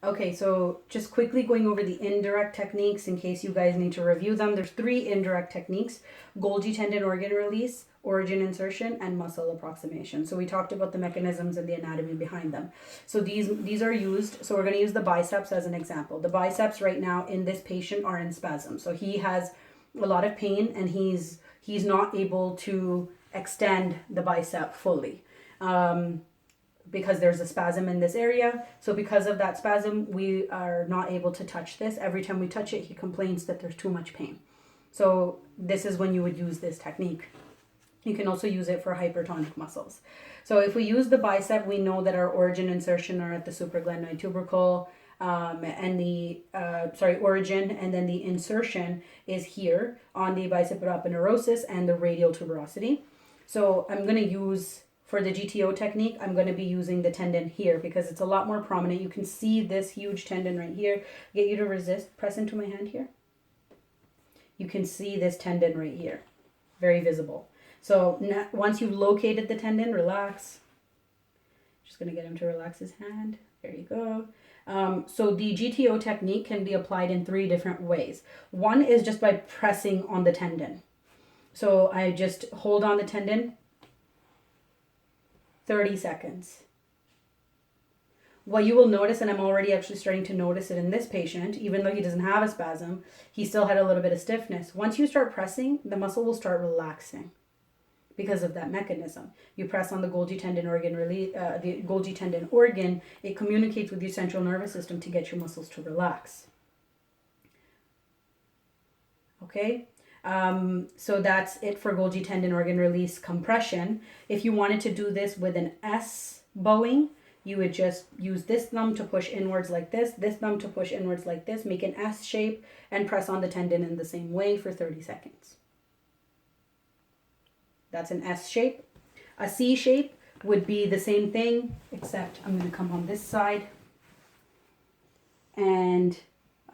Okay, so just quickly going over the indirect techniques in case you guys need to review them. There's 3 indirect techniques: Golgi tendon organ release, origin insertion, and muscle approximation. So we talked about the mechanisms and the anatomy behind them. So these are used, so we're going to use the biceps as an example. The biceps right now in this patient are in spasm. So he has a lot of pain and he's not able to extend the bicep fully. Because there's a spasm in this area. So because of that spasm, we are not able to touch this. Every time we touch it, he complains that there's too much pain. So this is when you would use this technique. You can also use it for hypertonic muscles. So if we use the bicep, we know that our origin insertion are at the supraglenoid tubercle, and the origin, and then the insertion is here on the bicep aponeurosis and the radial tuberosity. So I'm going to use, for the GTO technique, I'm going to be using the tendon here because it's a lot more prominent. You can see this huge tendon right here. Get you to resist. Press into my hand here. You can see this tendon right here. Very visible. So once you've located the tendon, relax. Just going to get him to relax his hand. There you go. So the GTO technique can be applied in 3 different ways. One is just by pressing on the tendon. So I just hold on the tendon 30 seconds. What you will notice, and I'm already actually starting to notice it in this patient, even though he doesn't have a spasm, he still had a little bit of stiffness. Once you start pressing, the muscle will start relaxing because of that mechanism. You press on the Golgi tendon organ, the Golgi tendon organ, it communicates with your central nervous system to get your muscles to relax. Okay? So that's it for Golgi tendon organ release compression. If you wanted to do this with an S bowing, you would just use this thumb to push inwards like this thumb to push inwards like this, make an S shape, and press on the tendon in the same way for 30 seconds. That's an S shape. A C shape would be the same thing, except I'm going to come on this side and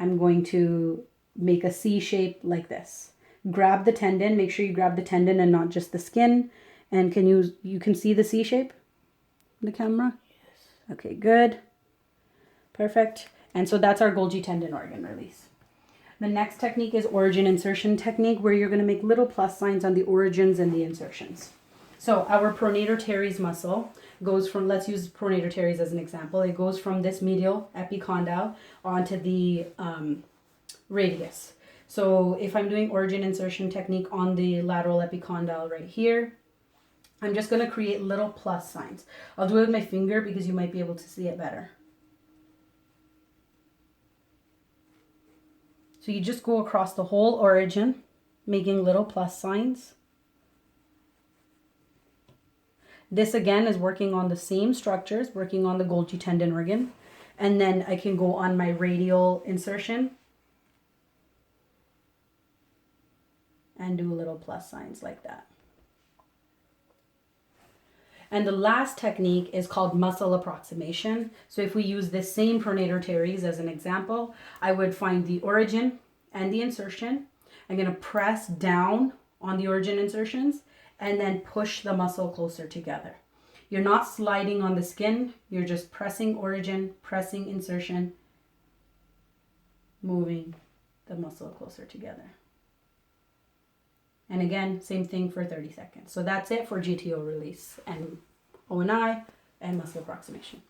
I'm going to make a C shape like this. Grab the tendon, make sure you grab the tendon and not just the skin. And you can see the C shape in the camera? Yes. Okay, good. Perfect. And so that's our Golgi tendon organ release. The next technique is origin insertion technique, where you're going to make little plus signs on the origins and the insertions. So our pronator teres muscle goes from, let's use pronator teres as an example. It goes from this medial epicondyle onto the radius. So if I'm doing origin insertion technique on the lateral epicondyle right here, I'm just going to create little plus signs. I'll do it with my finger because you might be able to see it better. So you just go across the whole origin, making little plus signs. This again is working on the same structures, working on the Golgi tendon organ. And then I can go on my radial insertion and do little plus signs like that. And the last technique is called muscle approximation. So if we use this same pronator teres as an example, I would find the origin and the insertion. I'm going to press down on the origin insertions and then push the muscle closer together. You're not sliding on the skin. You're just pressing origin, pressing insertion, moving the muscle closer together. And again, same thing for 30 seconds. So that's it for GTO release and ONI and muscle approximation.